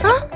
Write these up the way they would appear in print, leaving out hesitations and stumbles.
Huh?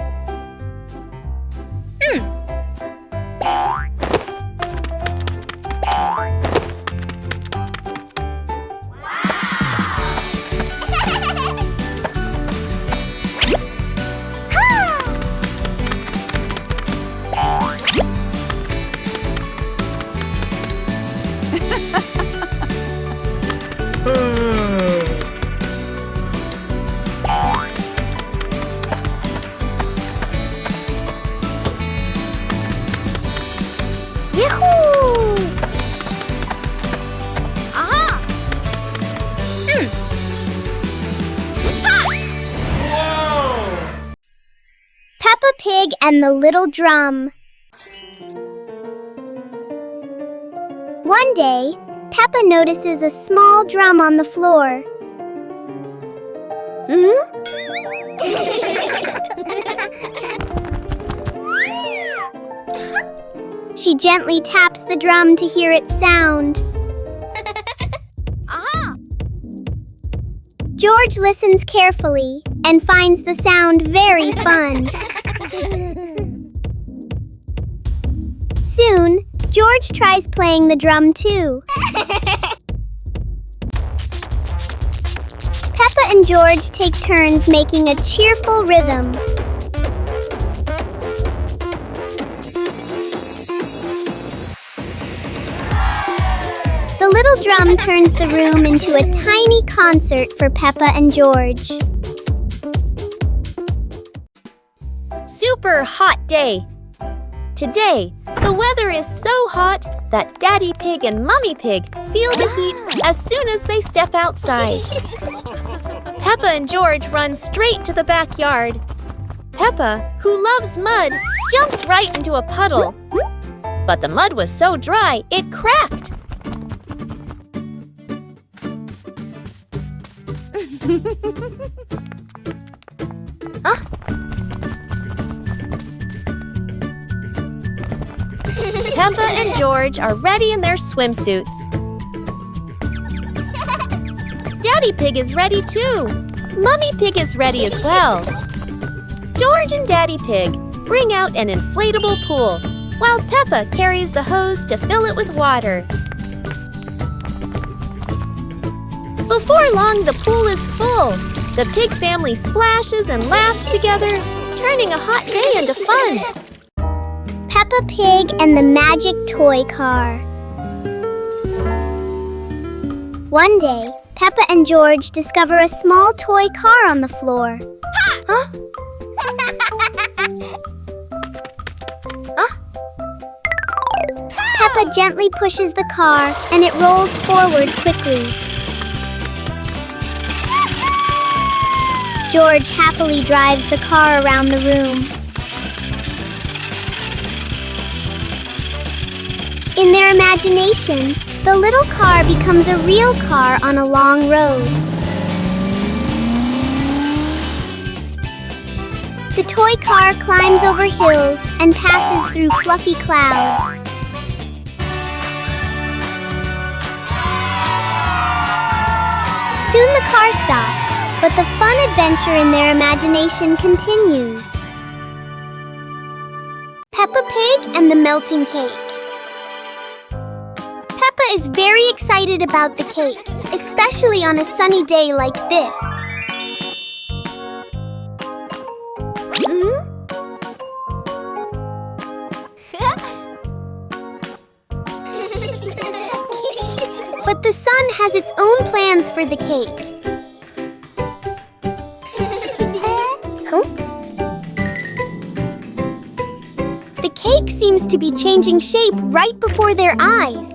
Peppa Pig and the Little Drum. One day, Peppa notices a small drum on the floor. She gently taps the drum to hear its sound. George listens carefully and finds the sound very fun. Soon, George tries playing the drum too. Peppa and George take turns making a cheerful rhythm. The little drum turns the room into a tiny concert for Peppa and George. Super hot day. Today, the weather is so hot that Daddy Pig and Mummy Pig feel the heat as soon as they step outside. Peppa and George run straight to the backyard. Peppa, who loves mud, jumps right into a puddle. But the mud was so dry, it cracked. Peppa and George are ready in their swimsuits. Daddy Pig is ready too. Mummy Pig is ready as well. George and Daddy Pig bring out an inflatable pool, while Peppa carries the hose to fill it with water. Before long, the pool is full. The pig family splashes and laughs together, turning a hot day into fun. Peppa Pig and the Magic Toy Car. One day, Peppa and George discover a small toy car on the floor. Huh? Peppa gently pushes the car and it rolls forward quickly. George happily drives the car around the room. In their imagination, the little car becomes a real car on a long road. The toy car climbs over hills and passes through fluffy clouds. Soon the car stops, but the fun adventure in their imagination continues. Peppa Pig and the Melting Cake. Peppa is very excited about the cake, especially on a sunny day like this. But the sun has its own plans for the cake. The cake seems to be changing shape right before their eyes.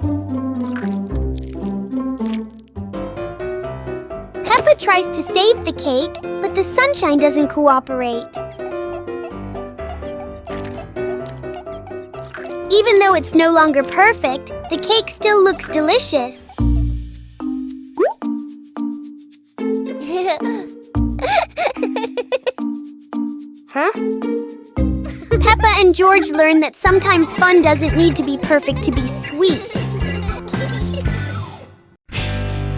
Peppa tries to save the cake, but the sunshine doesn't cooperate. Even though it's no longer perfect, the cake still looks delicious. Huh? Peppa and George learn that sometimes fun doesn't need to be perfect to be sweet.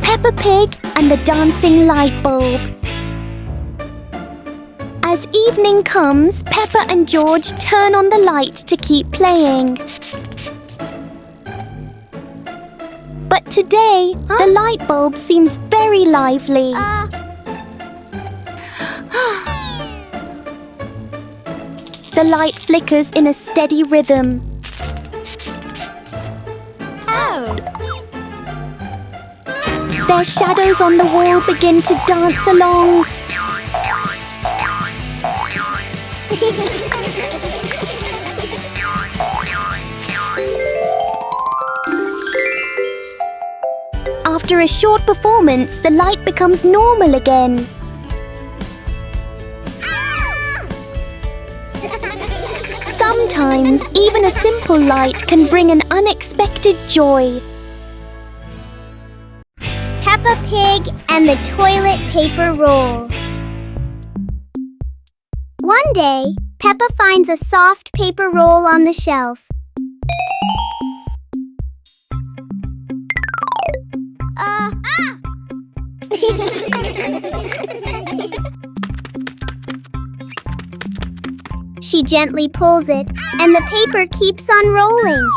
Peppa Pig and the dancing light bulb. As evening comes, Peppa and George turn on the light to keep playing. But today, the light bulb seems very lively. The light flickers in a steady rhythm. Their shadows on the wall begin to dance along. After a short performance, the light becomes normal again. Sometimes, even a simple light can bring an unexpected joy. Peppa Pig and the toilet paper roll. One day, Peppa finds a soft paper roll on the shelf. She gently pulls it, and the paper keeps on rolling.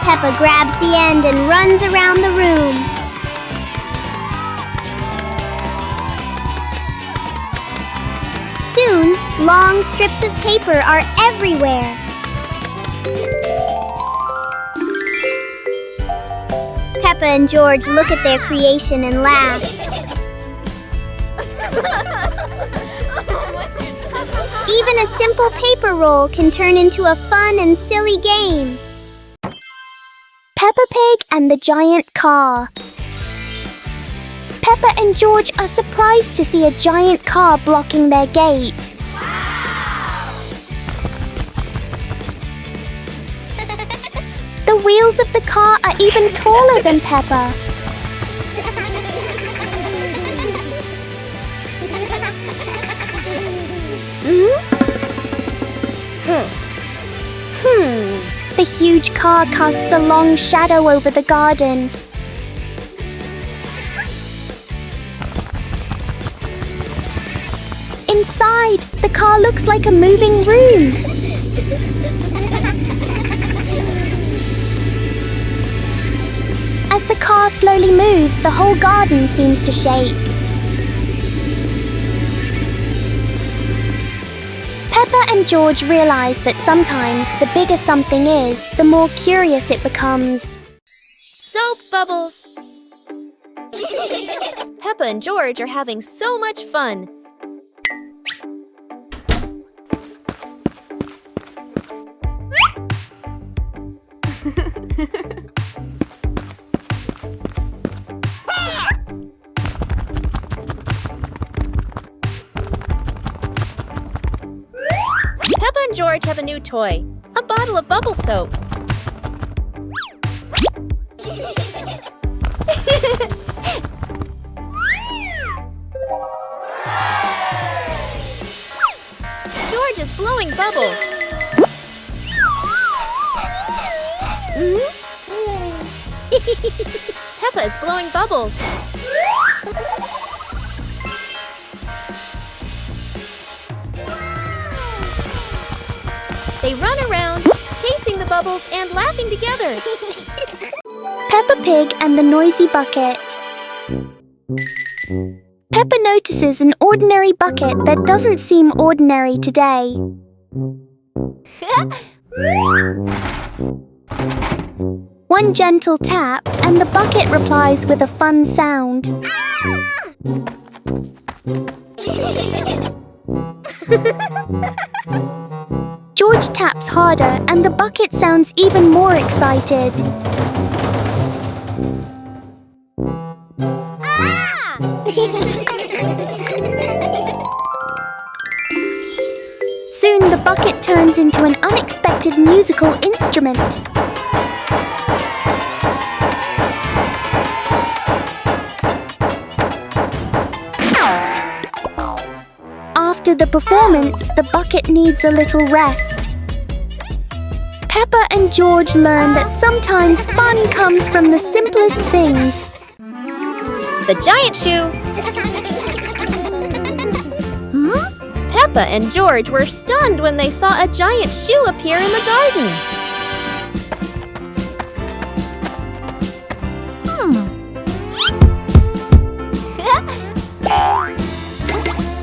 Peppa grabs the end and runs around the room. Soon, long strips of paper are everywhere. Peppa and George look at their creation and laugh. Even a simple paper roll can turn into a fun and silly game. Peppa Pig and the giant car. Peppa and George are surprised to see a giant car blocking their gate. The wheels of the car are even taller than Peppa. The huge car casts a long shadow over the garden. Inside, the car looks like a moving room. As the car slowly moves, the whole garden seems to shake. Peppa and George realize that sometimes the bigger something is, the more curious it becomes. Soap bubbles! Peppa and George are having so much fun. Peppa and George have a new toy, a bottle of bubble soap. George is blowing bubbles. Peppa is blowing bubbles. They run around, chasing the bubbles and laughing together. Peppa Pig and the noisy bucket. Peppa notices an ordinary bucket that doesn't seem ordinary today. One gentle tap, and the bucket replies with a fun sound. George taps harder, and the bucket sounds even more excited. Soon the bucket turns into an unexpected musical instrument. After the performance, the bucket needs a little rest. Peppa and George learn that sometimes fun comes from the simplest things. The giant shoe! Peppa and George were stunned when they saw a giant shoe appear in the garden.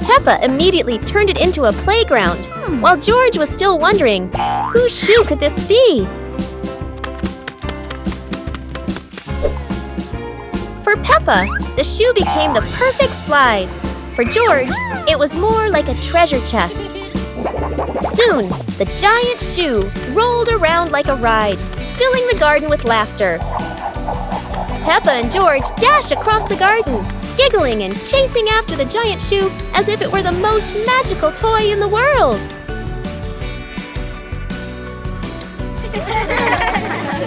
Peppa immediately turned it into a playground, while George was still wondering, whose shoe could this be? For Peppa, the shoe became the perfect slide. For George, it was more like a treasure chest. Soon, the giant shoe rolled around like a ride, filling the garden with laughter. Peppa and George dash across the garden, giggling and chasing after the giant shoe as if it were the most magical toy in the world.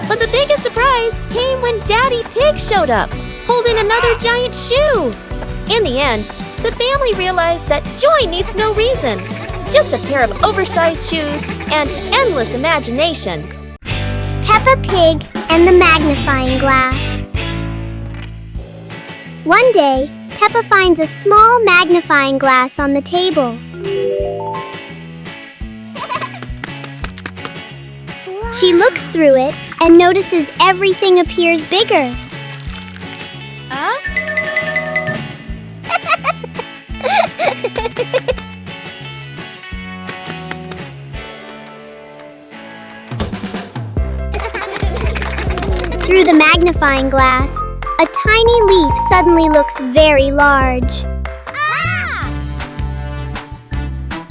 But the biggest surprise came when Daddy Pig showed up, holding another giant shoe. In the end, the family realized that joy needs no reason, just a pair of oversized shoes and endless imagination. Peppa Pig and the magnifying glass. One day, Peppa finds a small magnifying glass on the table. She looks through it and notices everything appears bigger. Through the magnifying glass, a tiny leaf suddenly looks very large.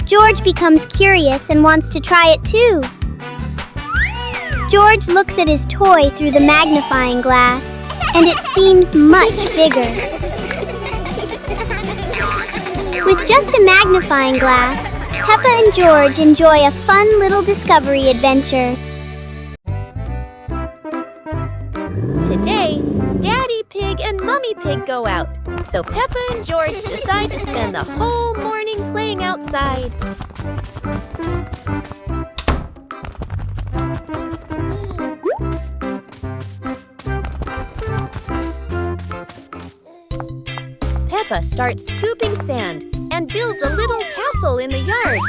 George becomes curious and wants to try it too. George looks at his toy through the magnifying glass, and it seems much bigger. With just a magnifying glass, Peppa and George enjoy a fun little discovery adventure. Today, Daddy Pig and Mummy Pig go out, so Peppa and George decide to spend the whole morning playing outside. Peppa starts scooping sand and builds a little castle in the yard.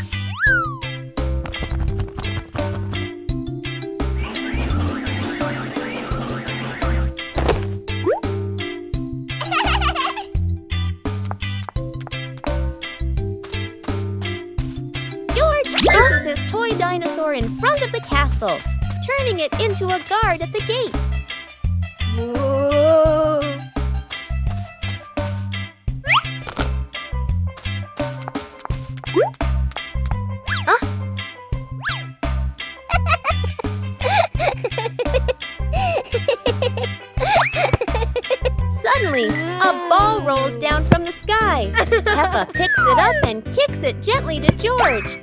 George places his toy dinosaur in front of the castle, turning it into a guard at the gate. Suddenly, a ball rolls down from the sky. Peppa picks it up and kicks it gently to George.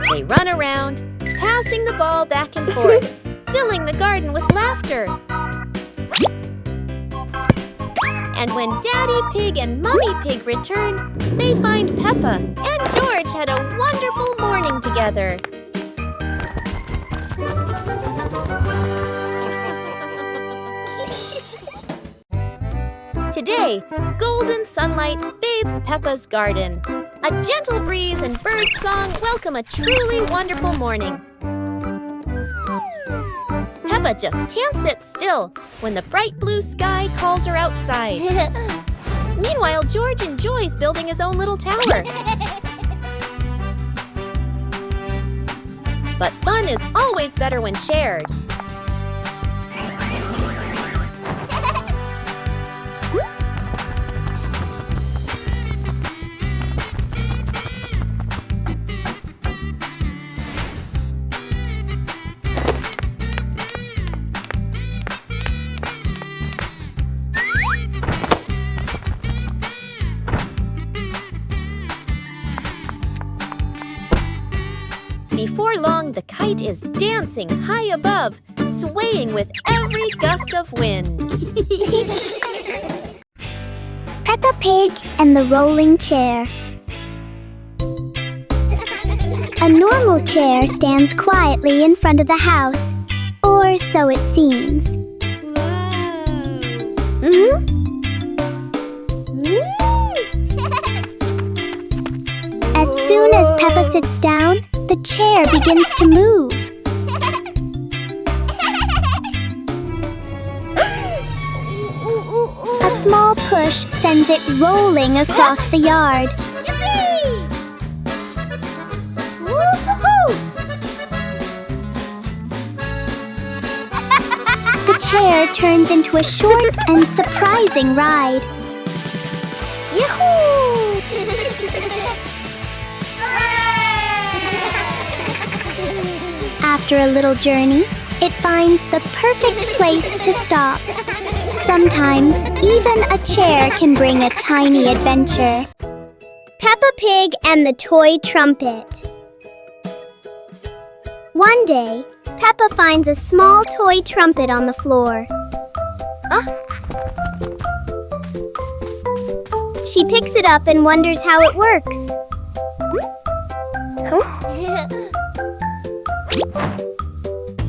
They run around, passing the ball back and forth, filling the garden with laughter. And when Daddy Pig and Mummy Pig return, they find Peppa and George had a wonderful morning together. Today, golden sunlight bathes Peppa's garden. A gentle breeze and bird song welcome a truly wonderful morning. Peppa just can't sit still when the bright blue sky calls her outside. Meanwhile, George enjoys building his own little tower. But fun is always better when shared. Before long, the kite is dancing high above, swaying with every gust of wind. Peppa Pig and the Rolling Chair. A normal chair stands quietly in front of the house, or so it seems. As soon as Peppa sits down, the chair begins to move. A small push sends it rolling across the yard. The chair turns into a short and surprising ride. Yahoo! After a little journey, it finds the perfect place to stop. Sometimes, even a chair can bring a tiny adventure. Peppa Pig and the Toy Trumpet. One day, Peppa finds a small toy trumpet on the floor. She picks it up and wonders how it works.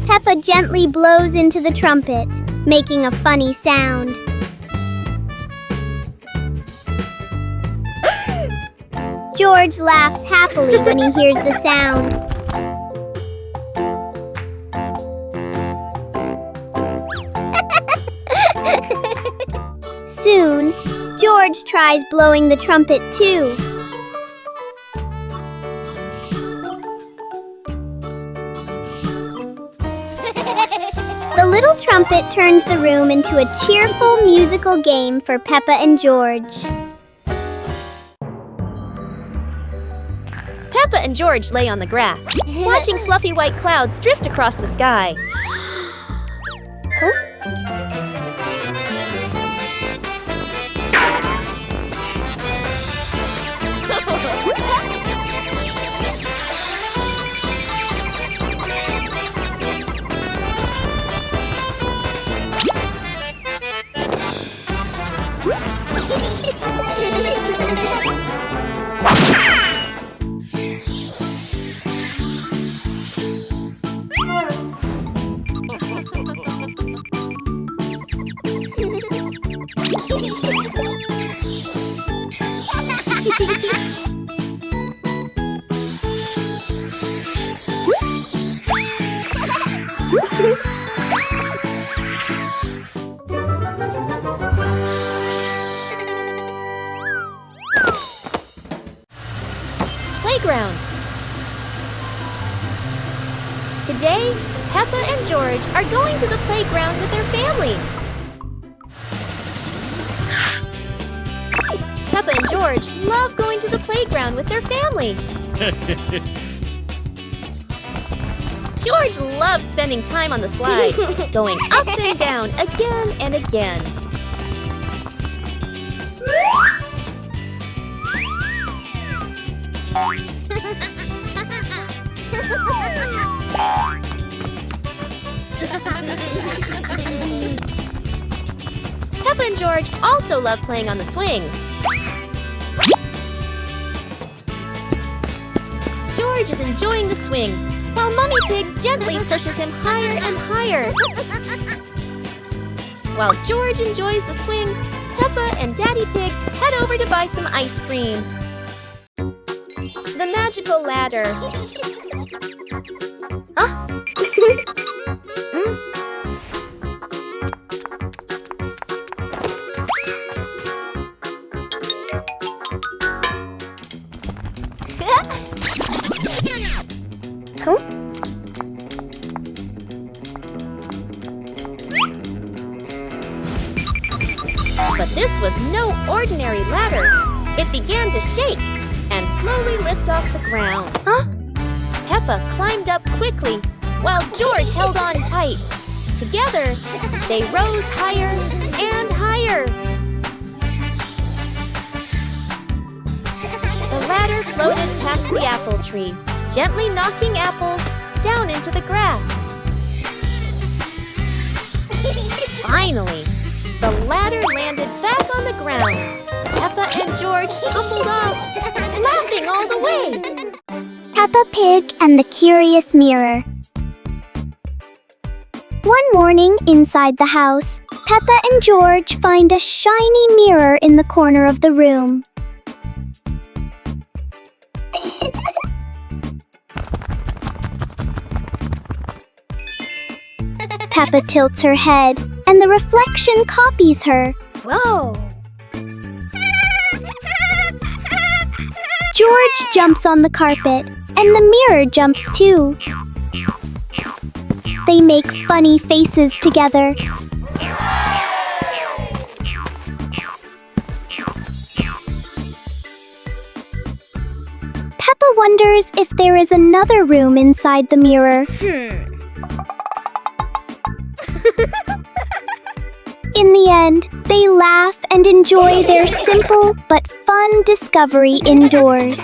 Peppa gently blows into the trumpet, making a funny sound. George laughs happily when he hears the sound. Soon, George tries blowing the trumpet too. The little trumpet turns the room into a cheerful musical game for Peppa and George. Peppa and George lay on the grass, watching fluffy white clouds drift across the sky. Playground. Today, Peppa and George are going to the playground with their family. Peppa and George love going to the playground with their family. George loves spending time on the slide, going up and down again and again. Peppa and George also love playing on the swings. George is enjoying the swing, while Mummy Pig gently pushes him higher and higher. While George enjoys the swing, Peppa and Daddy Pig head over to buy some ice cream. The magical ladder. But this was no ordinary ladder. It began to shake and slowly lift off the ground. Peppa climbed up quickly while George held on tight. Together, they rose higher and higher. The ladder floated past the apple tree, gently knocking apples down into the grass. Finally, the ladder landed back on the ground. Peppa George tumbled off, laughing all the way. Peppa Pig and the Curious Mirror. One morning inside the house, Peppa and George find a shiny mirror in the corner of the room. Peppa tilts her head, and the reflection copies her. Whoa! George jumps on the carpet, and the mirror jumps too. They make funny faces together. Peppa wonders if there is another room inside the mirror. In the end, they laugh and enjoy their simple but fun discovery indoors.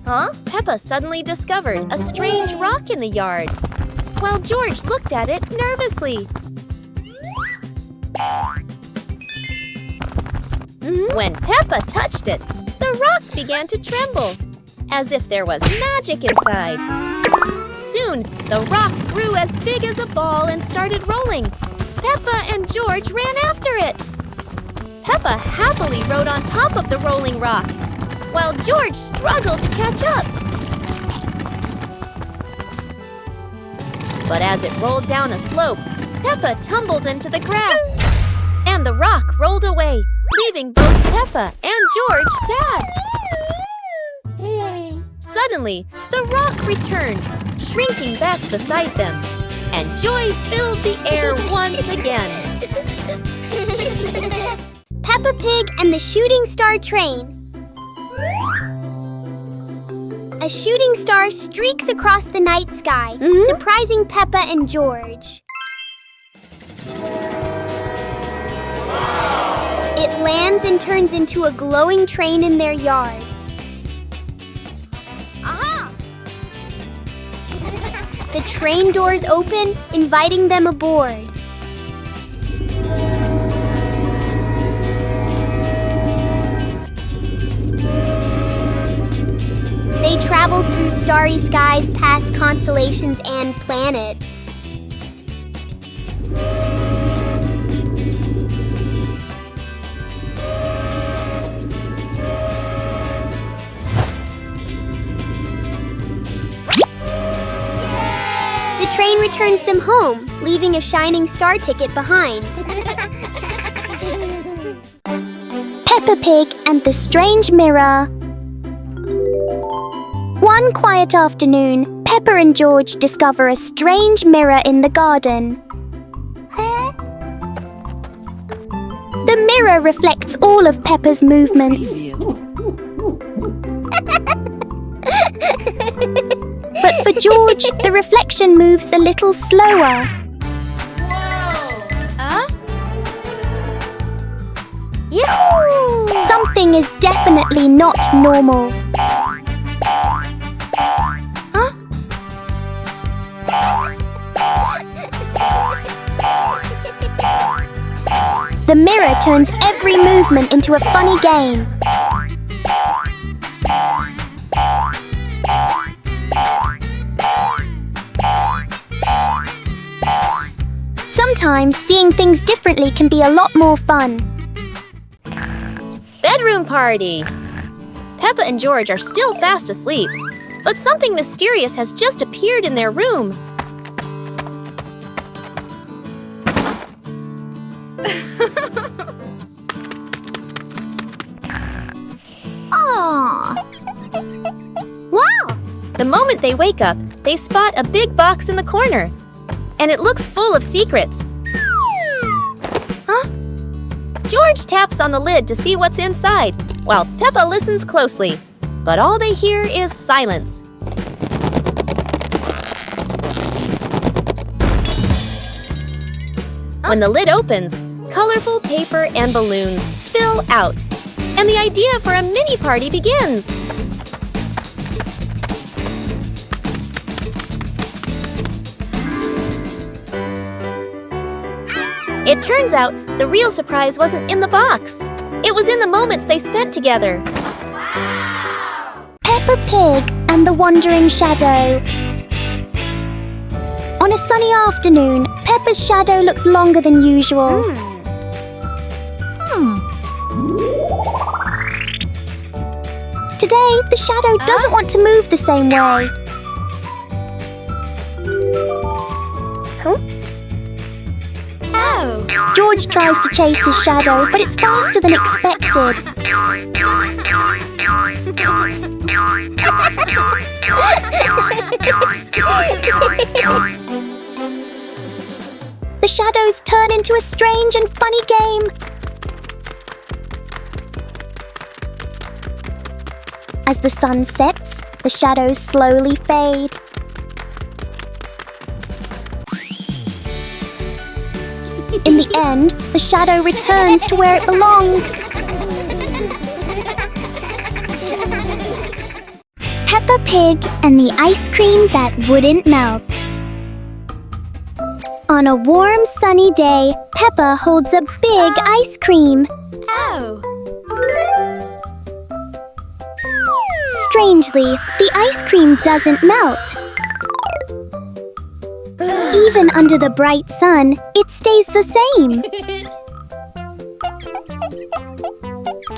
Huh? Peppa suddenly discovered a strange rock in the yard, while George looked at it nervously. When Peppa touched it, the rock began to tremble, as if there was magic inside. Soon, the rock grew as big as a ball and started rolling. Peppa and George ran after it. Peppa happily rode on top of the rolling rock, while George struggled to catch up. But as it rolled down a slope, Peppa tumbled into the grass, and the rock rolled away, leaving both Peppa and George sad. Suddenly, the rock returned, shrinking back beside them, and joy filled the air once again. Peppa Pig and the Shooting Star Train. A shooting star streaks across the night sky, surprising Peppa and George. It lands and turns into a glowing train in their yard. The train doors open, inviting them aboard. They travel through starry skies past constellations and planets. The train returns them home, leaving a shining star ticket behind. Peppa Pig and the Strange Mirror. One quiet afternoon, Peppa and George discover a strange mirror in the garden. The mirror reflects all of Peppa's movements. But for George, the reflection moves a little slower. Whoa! Something is definitely not normal. The mirror turns every movement into a funny game. Sometimes seeing things differently can be a lot more fun. Bedroom party! Peppa and George are still fast asleep, but something mysterious has just appeared in their room. Wow! The moment they wake up, they spot a big box in the corner, and it looks full of secrets. George taps on the lid to see what's inside, while Peppa listens closely, but all they hear is silence. When the lid opens, colorful paper and balloons spill out, and the idea for a mini party begins. It turns out the real surprise wasn't in the box. It was in the moments they spent together. Peppa Pig and the Wandering Shadow. On a sunny afternoon, Peppa's shadow looks longer than usual. Today, the shadow doesn't want to move the same way. George tries to chase his shadow, but it's faster than expected. The shadows turn into a strange and funny game. As the sun sets, the shadows slowly fade. In the end, the shadow returns to where it belongs. Peppa Pig and the ice cream that wouldn't melt. On a warm, sunny day, Peppa holds a big ice cream. Strangely, the ice cream doesn't melt. Even under the bright sun, it stays the same.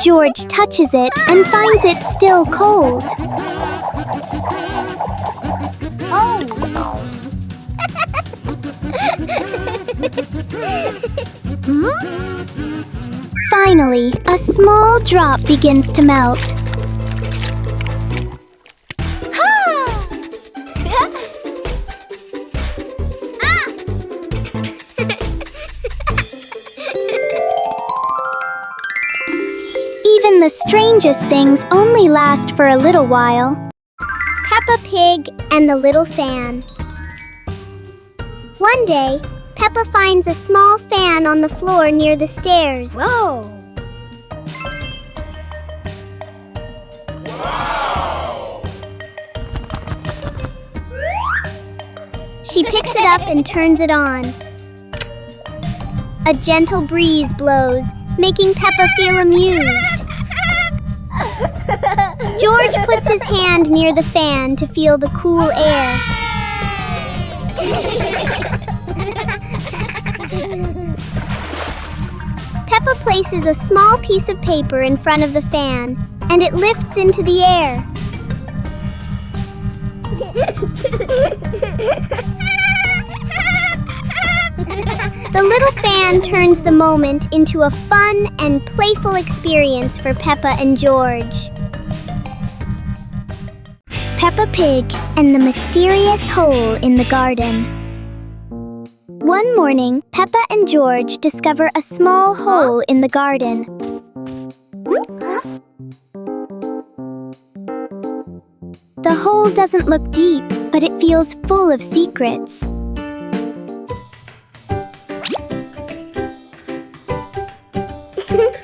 George touches it and finds it still cold. Finally, a small drop begins to melt. Even the strangest things only last for a little while. Peppa Pig and the Little Fan. One day, Peppa finds a small fan on the floor near the stairs. Whoa! She picks it up and turns it on. A gentle breeze blows, making Peppa feel amused. George puts his hand near the fan to feel the cool air. Peppa places a small piece of paper in front of the fan, and it lifts into the air. The little fan turns the moment into a fun and playful experience for Peppa and George. Peppa Pig and the Mysterious Hole in the Garden. One morning, Peppa and George discover a small hole in the garden. The hole doesn't look deep, but it feels full of secrets.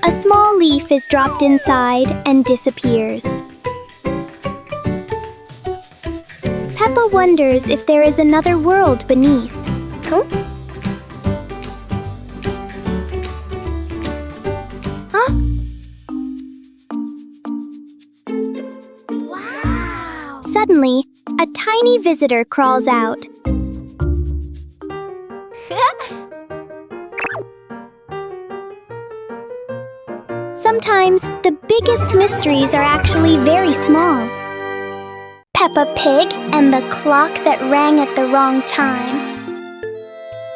A small leaf is dropped inside and disappears. Peppa wonders if there is another world beneath. Wow! Suddenly, a tiny visitor crawls out. Sometimes, the biggest mysteries are actually very small. Peppa Pig and the clock that rang at the wrong time.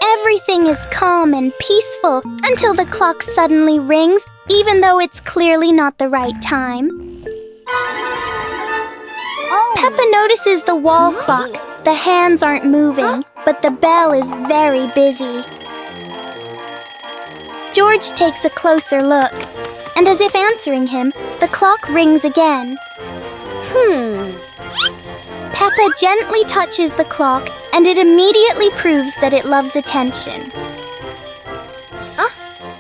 Everything is calm and peaceful until the clock suddenly rings, even though it's clearly not the right time. Peppa notices the wall clock. The hands aren't moving, but the bell is very busy. George takes a closer look, and as if answering him, the clock rings again. Peppa gently touches the clock, and it immediately proves that it loves attention.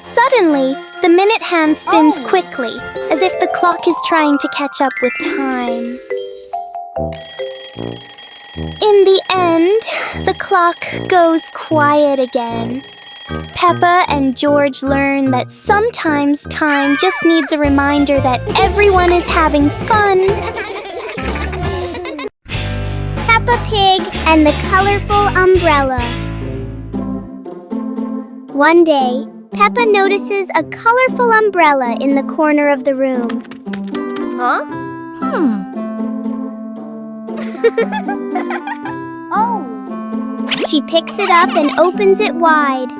Suddenly, the minute hand spins quickly, as if the clock is trying to catch up with time. In the end, the clock goes quiet again, Peppa and George learn that sometimes time just needs a reminder that everyone is having fun. Peppa Pig and the colorful umbrella. One day, Peppa notices a colorful umbrella in the corner of the room. Huh? Oh. She picks it up and opens it wide.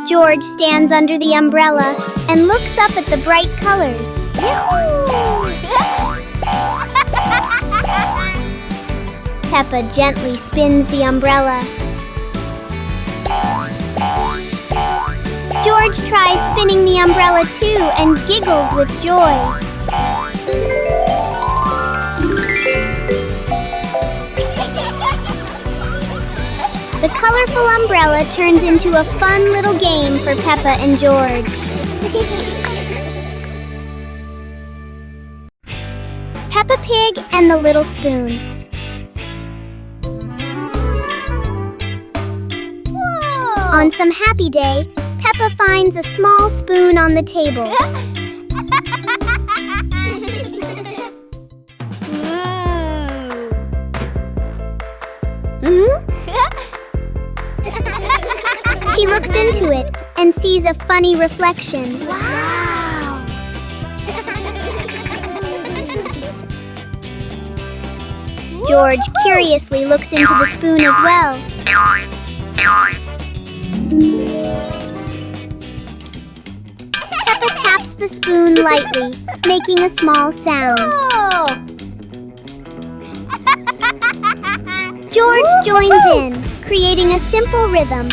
George stands under the umbrella and looks up at the bright colors. Peppa gently spins the umbrella. George tries spinning the umbrella too and giggles with joy. The colorful umbrella turns into a fun little game for Peppa and George. Peppa Pig and the Little Spoon. Whoa. On some happy day, Peppa finds a small spoon on the table. She looks into it and sees a funny reflection. Wow! George curiously looks into the spoon as well. Peppa taps the spoon lightly, making a small sound. George joins in, creating a simple rhythm.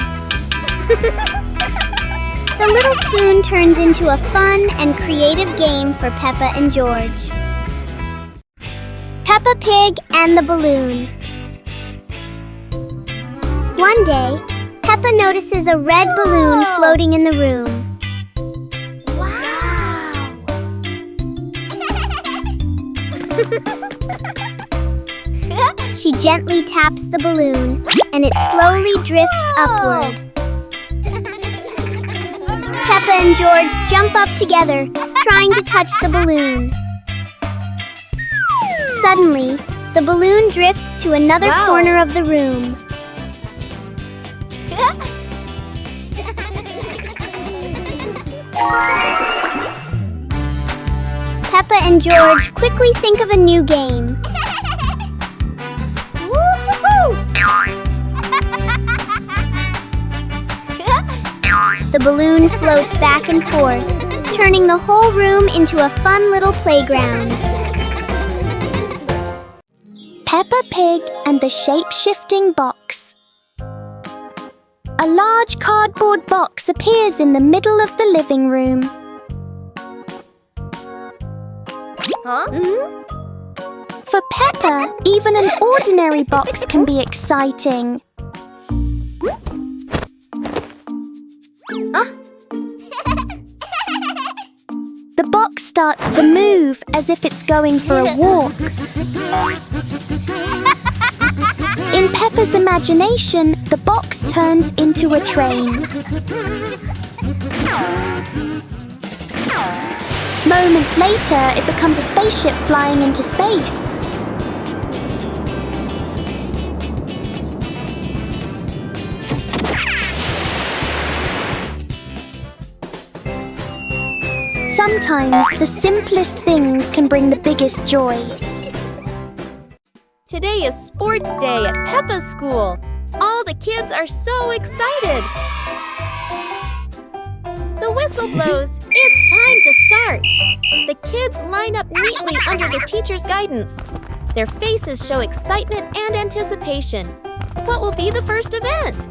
The little spoon turns into a fun and creative game for Peppa and George. Peppa Pig and the Balloon. One day, Peppa notices a red balloon floating in the room. Wow! She gently taps the balloon, and it slowly drifts upward. Peppa and George jump up together, trying to touch the balloon. Suddenly, the balloon drifts to another corner of the room. Peppa and George quickly think of a new game. The balloon floats back and forth, turning the whole room into a fun little playground. Peppa Pig and the shape-shifting box. A large cardboard box appears in the middle of the living room. Huh? For Peppa, even an ordinary box can be exciting. The box starts to move as if it's going for a walk. In Peppa's imagination, the box turns into a train. Moments later, it becomes a spaceship flying into space. Sometimes the simplest things can bring the biggest joy. Today is sports day at Peppa's school. All the kids are so excited. The whistle blows. It's time to start. The kids line up neatly under the teacher's guidance. Their faces show excitement and anticipation. What will be the first event?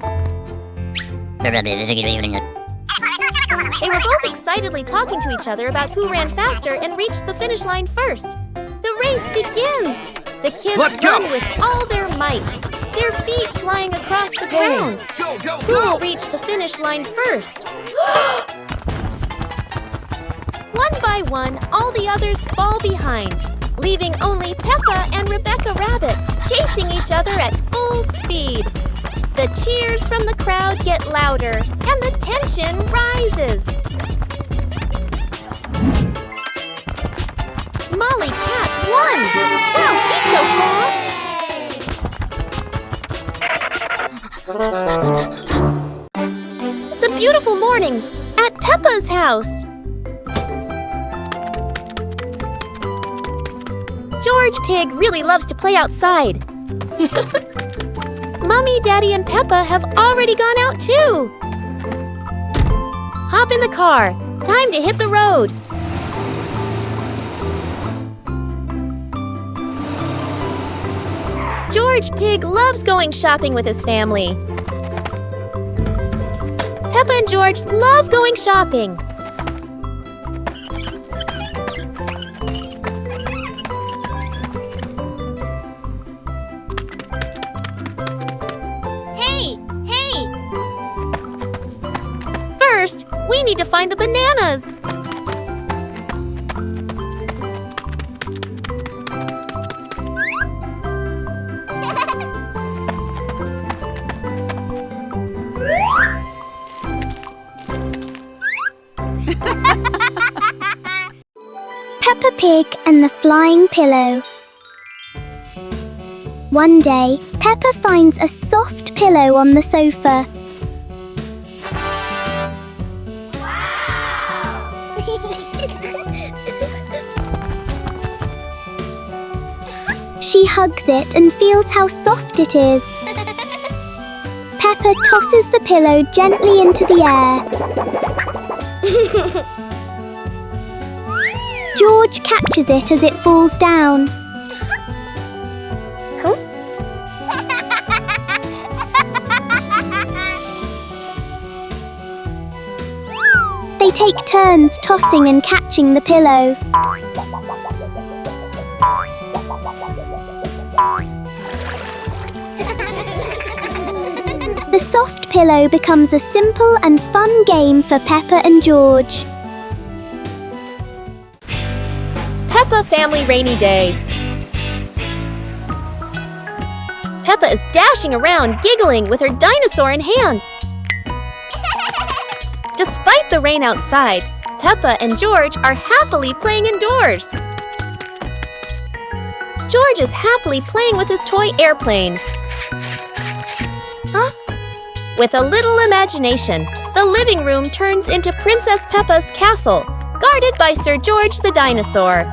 They were both excitedly talking to each other about who ran faster and reached the finish line first. The race begins! The kids run with all their might, their feet flying across the ground. Who will reach the finish line first? One by one, all the others fall behind, leaving only Peppa and Rebecca Rabbit chasing each other at full speed. The cheers from the crowd get louder, and the tension rises. Molly Cat won! Wow, she's so fast! It's a beautiful morning at Peppa's house. George Pig really loves to play outside. Mommy, Daddy, and Peppa have already gone out too. Hop in the car. Time to hit the road. George Pig loves going shopping with his family. Peppa and George love going shopping. First, we need to find the bananas. Peppa Pig and the Flying Pillow. One day, Peppa finds a soft pillow on the sofa. She hugs it and feels how soft it is. Peppa tosses the pillow gently into the air. George catches it as it falls down. They take turns tossing and catching the pillow. The soft pillow becomes a simple and fun game for Peppa and George. Peppa Family Rainy Day. Peppa is dashing around, giggling with her dinosaur in hand. Despite the rain outside, Peppa and George are happily playing indoors. George is happily playing with his toy airplane. With a little imagination, the living room turns into Princess Peppa's castle, guarded by Sir George the dinosaur.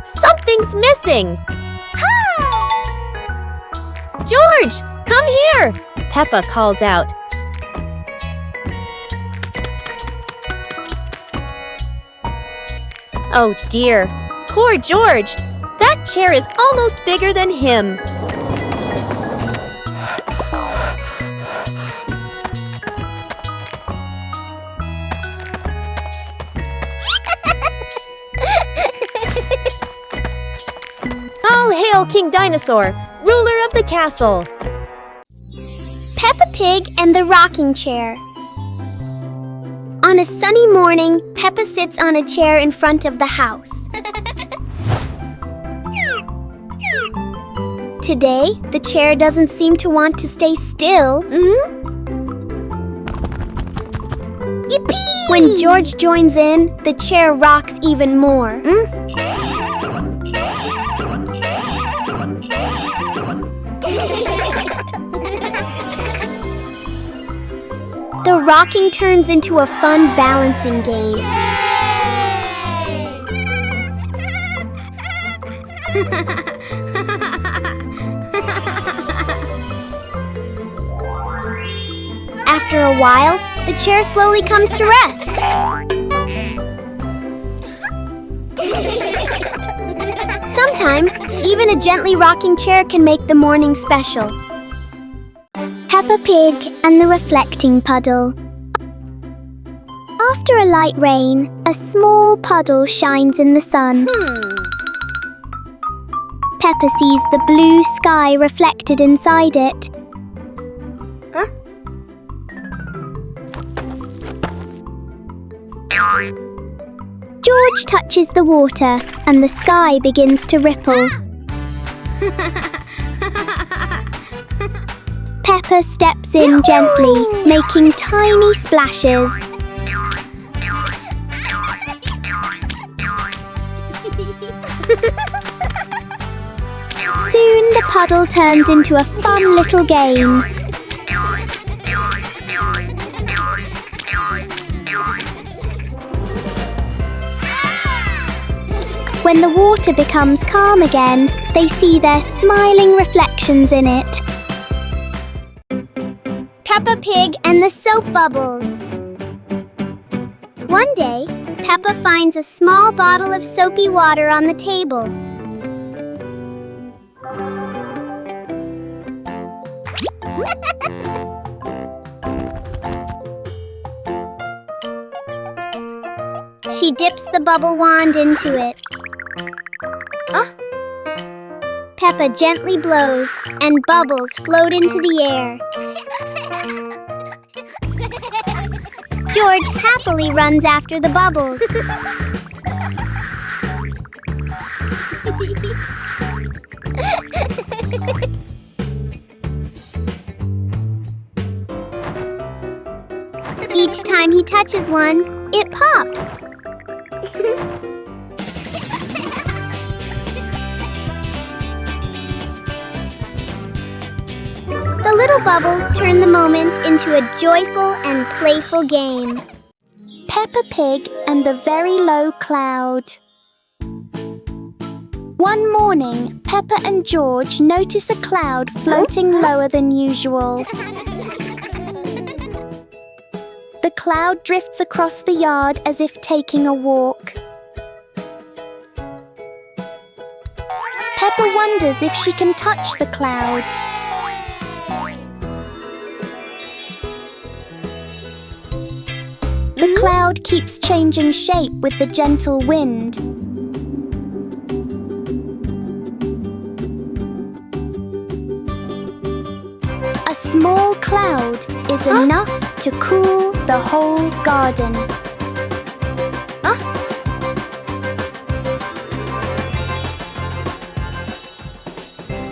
Something's missing! George, come here! Peppa calls out. Oh dear, poor George! That chair is almost bigger than him. All hail King Dinosaur, ruler of the castle. Peppa Pig and the Rocking Chair. On a sunny morning, Peppa sits on a chair in front of the house. Today, the chair doesn't seem to want to stay still. Yippee! When George joins in, the chair rocks even more. The rocking turns into a fun balancing game. After a while, the chair slowly comes to rest. Sometimes, even a gently rocking chair can make the morning special. Peppa Pig and the Reflecting Puddle. After a light rain, a small puddle shines in the sun. Peppa sees the blue sky reflected inside it. George touches the water and the sky begins to ripple. Peppa steps in gently, making tiny splashes. Soon the puddle turns into a fun little game. When the water becomes calm again, they see their smiling reflections in it. Peppa Pig and the soap bubbles. One day, Peppa finds a small bottle of soapy water on the table. She dips the bubble wand into it. Peppa gently blows, and bubbles float into the air. George happily runs after the bubbles. Each time he touches one, it pops. The little bubbles turn the moment into a joyful and playful game. Peppa Pig and the Very Low Cloud. One morning, Peppa and George notice a cloud floating lower than usual. The cloud drifts across the yard as if taking a walk. Peppa wonders if she can touch the cloud. The cloud keeps changing shape with the gentle wind. A small cloud is enough to cool the whole garden.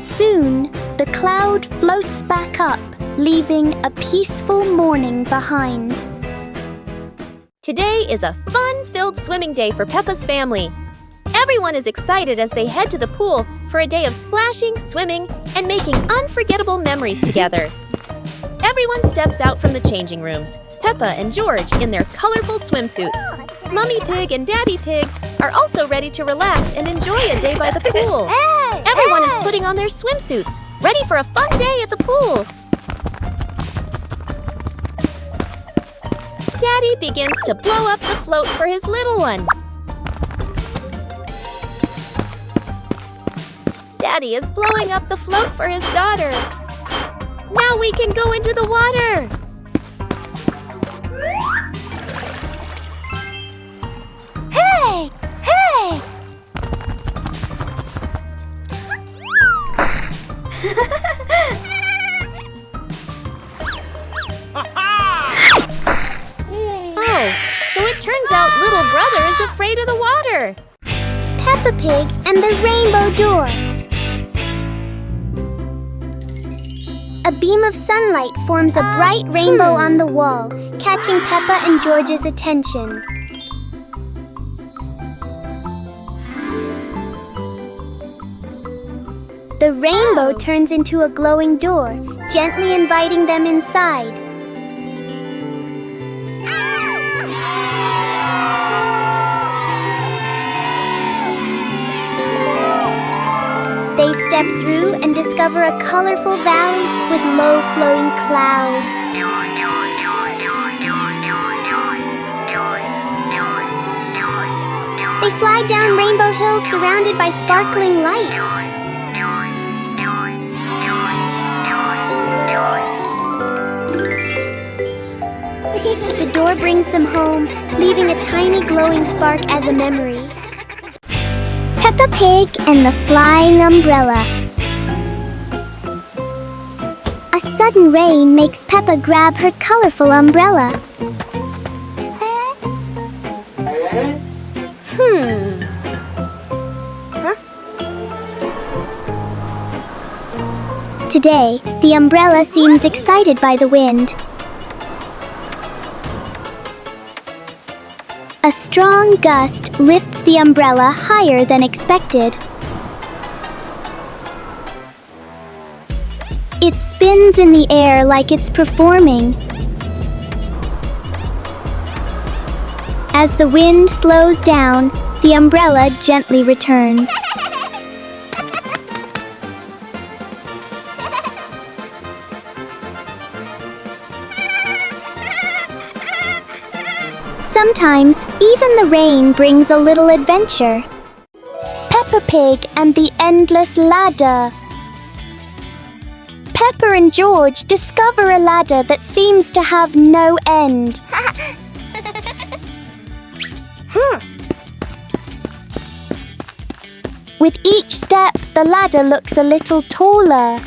Soon, the cloud floats back up, leaving a peaceful morning behind. Today is a fun-filled swimming day for Peppa's family. Everyone is excited as they head to the pool for a day of splashing, swimming, and making unforgettable memories together. Everyone steps out from the changing rooms, Peppa and George in their colorful swimsuits. Mummy Pig and Daddy Pig are also ready to relax and enjoy a day by the pool. Everyone is putting on their swimsuits, ready for a fun day at the pool. Daddy begins to blow up the float for his little one. Daddy is blowing up the float for his daughter. Now we can go into the water. Hey! Hey! Oh, so it turns out little brother is afraid of the water. Peppa Pig and the Rainbow Door. A beam of sunlight forms a bright rainbow on the wall, catching Peppa and George's attention. The rainbow turns into a glowing door, gently inviting them inside. They step through and discover a colorful valley with low-flowing clouds. They slide down rainbow hills surrounded by sparkling light. The door brings them home, leaving a tiny glowing spark as a memory. Peppa Pig and the Flying Umbrella. A sudden rain makes Peppa grab her colorful umbrella. Today, the umbrella seems excited by the wind. A strong gust lifts the umbrella higher than expected. It spins in the air like it's performing. As the wind slows down, the umbrella gently returns. Sometimes, even the rain brings a little adventure. Peppa Pig and the Endless Ladder. Peppa and George discover a ladder that seems to have no end. With each step, the ladder looks a little taller.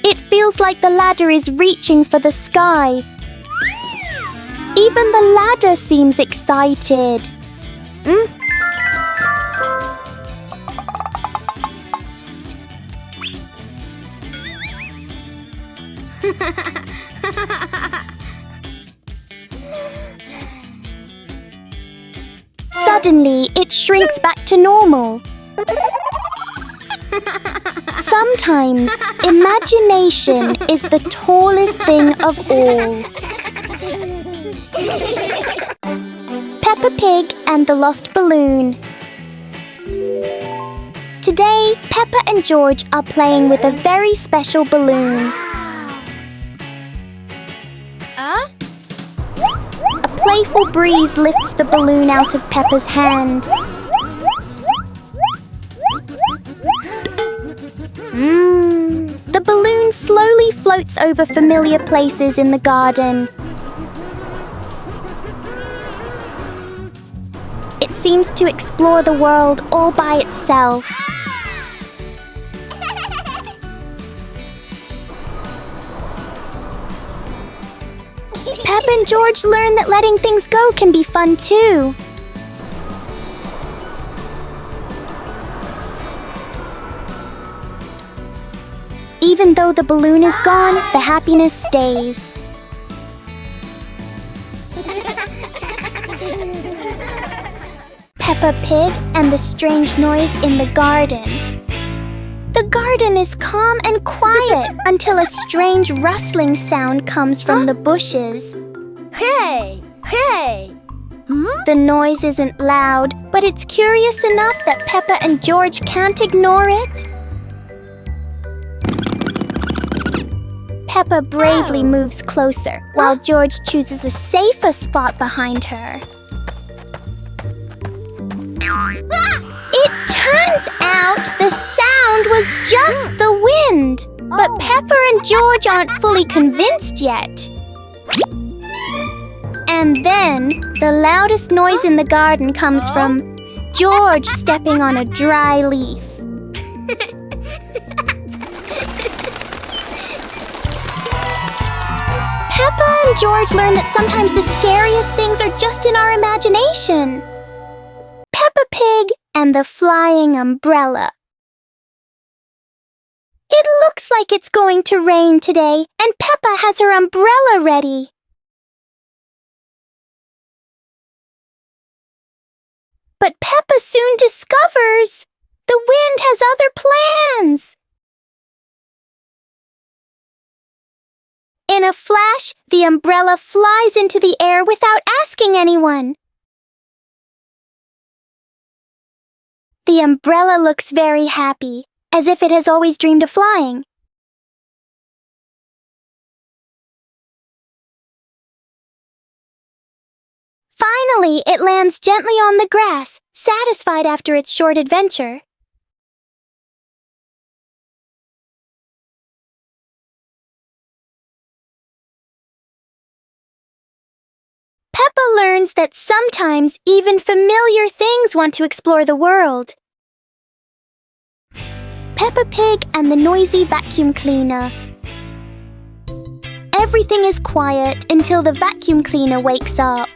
It feels like the ladder is reaching for the sky. Even the ladder seems excited. Suddenly, it shrinks back to normal. Sometimes, imagination is the tallest thing of all. Peppa Pig and the Lost Balloon. Today, Peppa and George are playing with a very special balloon. A playful breeze lifts the balloon out of Peppa's hand. The balloon slowly floats over familiar places in the garden. It seems to explore the world all by itself. Peppa and George learn that letting things go can be fun too. Even though the balloon is gone, the happiness stays. Peppa Pig and the strange noise in the garden. The garden is calm and quiet until a strange rustling sound comes from the bushes. Hey! Hey! The noise isn't loud, but it's curious enough that Peppa and George can't ignore it. Peppa bravely moves closer, while George chooses a safer spot behind her. It turns out the sound was just the wind, but Peppa and George aren't fully convinced yet. And then, the loudest noise in the garden comes from George stepping on a dry leaf. Peppa and George learn that sometimes the scariest things are just in our imagination. Peppa Pig and the Flying Umbrella. It looks like it's going to rain today, and Peppa has her umbrella ready. But Peppa soon discovers the wind has other plans. In a flash, the umbrella flies into the air without asking anyone. The umbrella looks very happy, as if it has always dreamed of flying. Finally, it lands gently on the grass, satisfied after its short adventure. Peppa learns that sometimes even familiar things want to explore the world. Peppa Pig and the Noisy Vacuum Cleaner. Everything is quiet until the vacuum cleaner wakes up.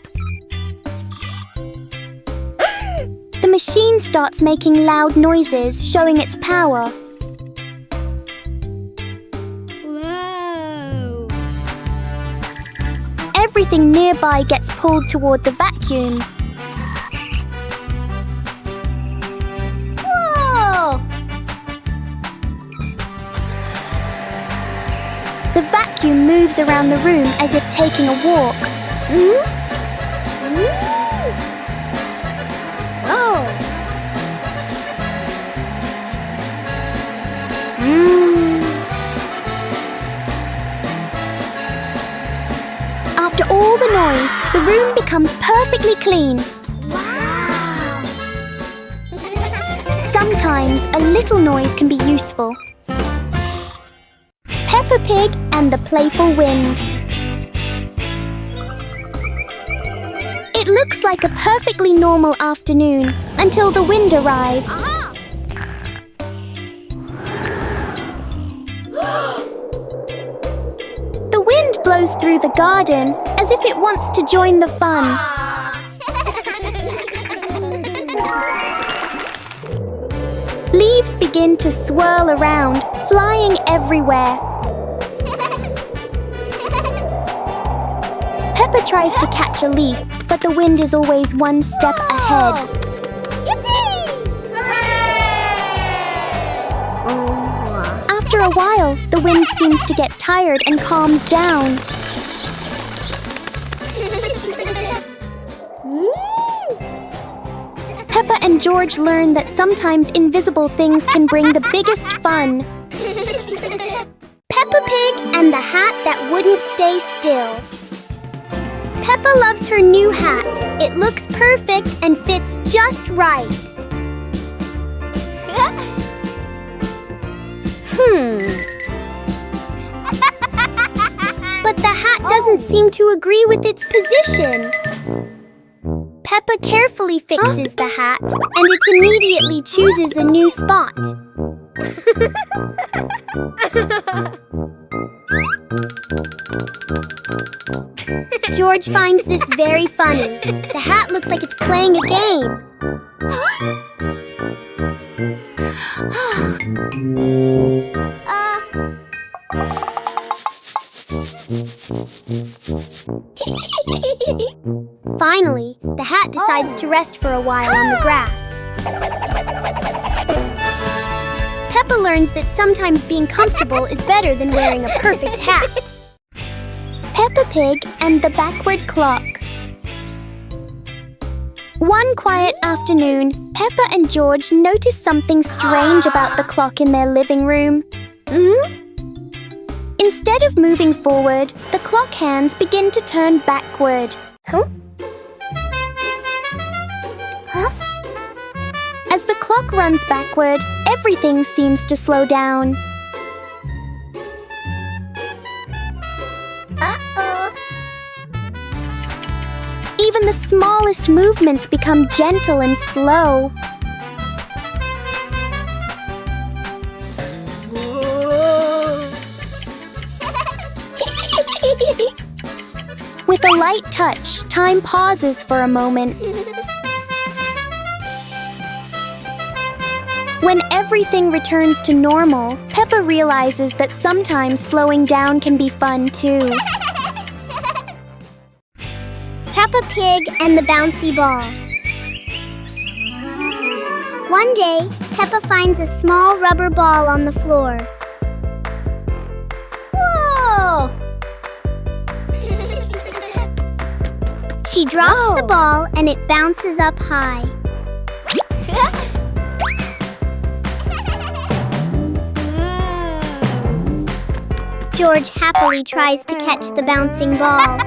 The machine starts making loud noises, showing its power. Whoa! Everything nearby gets pulled toward the vacuum. Whoa! The vacuum moves around the room as if taking a walk. Whoa! After all the noise, the room becomes perfectly clean. Wow! Sometimes a little noise can be useful. Peppa Pig and the Playful Wind. It looks like a perfectly normal afternoon until the wind arrives. The wind blows through the garden as if it wants to join the fun. Leaves begin to swirl around, flying everywhere. Peppa tries to catch a leaf, but the wind is always one step ahead. Yippee! After a while, the wind seems to get tired and calms down. Peppa and George learn that sometimes invisible things can bring the biggest fun. Peppa Pig and the hat that wouldn't stay still. Peppa loves her new hat. It looks perfect and fits just right. But the hat doesn't seem to agree with its position. Peppa carefully fixes the hat, and it immediately chooses a new spot. George finds this very funny. The hat looks like it's playing a game. Finally, the hat decides to rest for a while on the grass. Peppa learns that sometimes being comfortable is better than wearing a perfect hat. Peppa Pig and the Backward Clock. One quiet afternoon, Peppa and George notice something strange about the clock in their living room. Instead of moving forward, the clock hands begin to turn backward. As the clock runs backward, everything seems to slow down. Even the smallest movements become gentle and slow. With a light touch, time pauses for a moment. When everything returns to normal, Peppa realizes that sometimes slowing down can be fun too. Peppa Pig and the bouncy ball. One day, Peppa finds a small rubber ball on the floor. Whoa! She drops the ball and it bounces up high. George happily tries to catch the bouncing ball.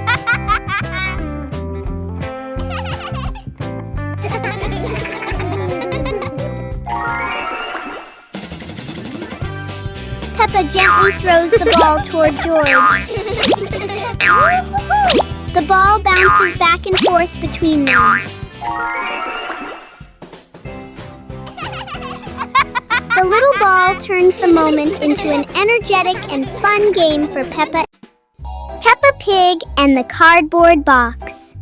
Peppa gently throws the ball toward George. The ball bounces back and forth between them. The little ball turns the moment into an energetic and fun game for Peppa. Peppa Pig and the Cardboard Box.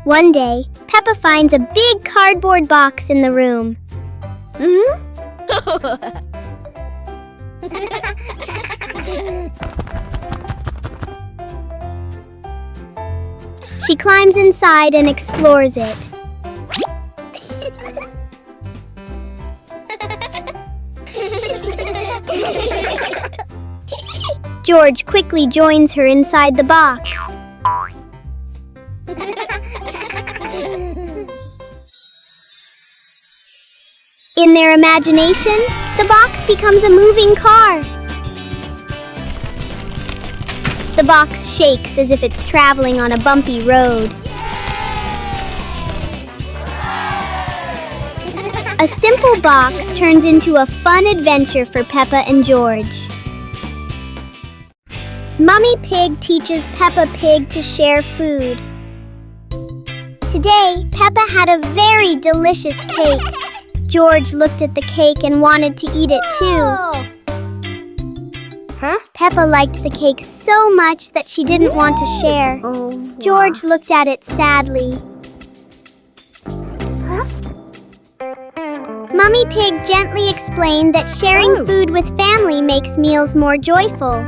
One day, Peppa finds a big cardboard box in the room. She climbs inside and explores it. George quickly joins her inside the box. In their imagination, the box becomes a moving car. The box shakes as if it's traveling on a bumpy road. A simple box turns into a fun adventure for Peppa and George. Mummy Pig teaches Peppa Pig to share food. Today, Peppa had a very delicious cake. George looked at the cake and wanted to eat it too. Peppa liked the cake so much that she didn't want to share. George looked at it sadly. Mummy Pig gently explained that sharing food with family makes meals more joyful.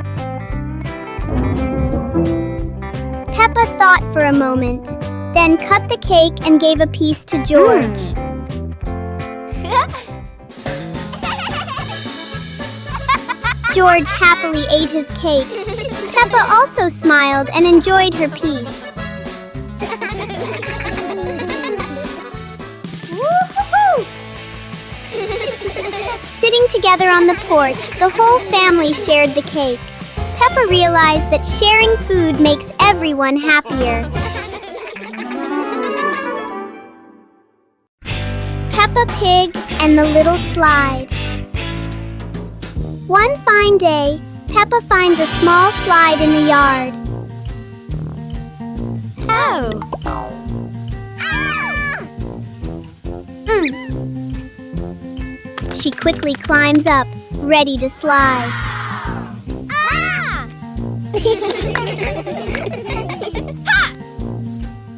Peppa thought for a moment, then cut the cake and gave a piece to George. George happily ate his cake. Peppa also smiled and enjoyed her piece. Sitting together on the porch, the whole family shared the cake. Peppa realized that sharing food makes everyone happier. Peppa Pig and the Little Slide. One fine day, Peppa finds a small slide in the yard. She quickly climbs up, ready to slide.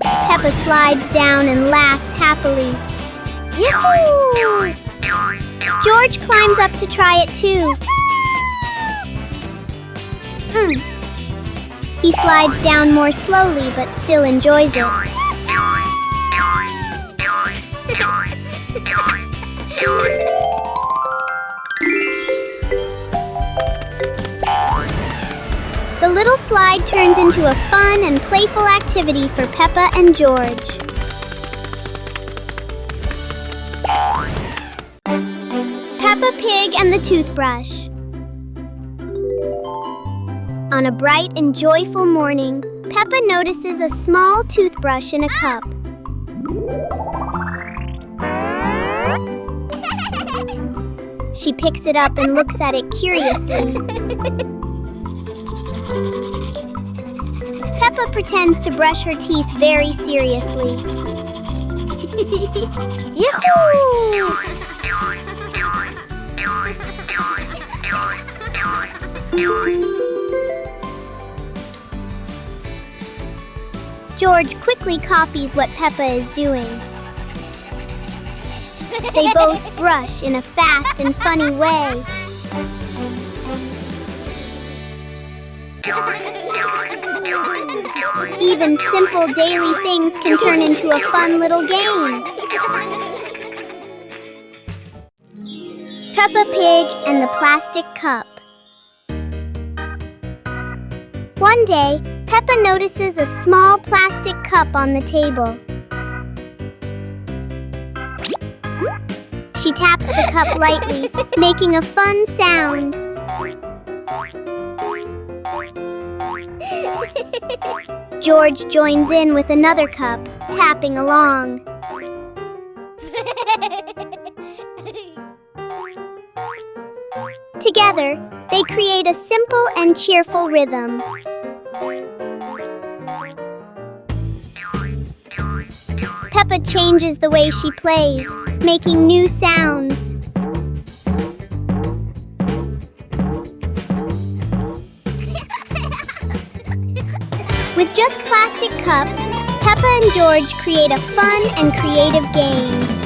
Peppa slides down and laughs happily. Yahoo! George climbs up to try it too. He slides down more slowly but still enjoys it. The little slide turns into a fun and playful activity for Peppa and George. Peppa Pig and the Toothbrush. On a bright and joyful morning, Peppa notices a small toothbrush in a cup. She picks it up and looks at it curiously. Peppa pretends to brush her teeth very seriously. Yahoo! George quickly copies what Peppa is doing. They both brush in a fast and funny way. Even simple daily things can turn into a fun little game. Peppa Pig and the Plastic Cup. One day, Peppa notices a small plastic cup on the table. She taps the cup lightly, making a fun sound. George joins in with another cup, tapping along. Together, they create a simple and cheerful rhythm. Peppa changes the way she plays, making new sounds. With just plastic cups, Peppa and George create a fun and creative game.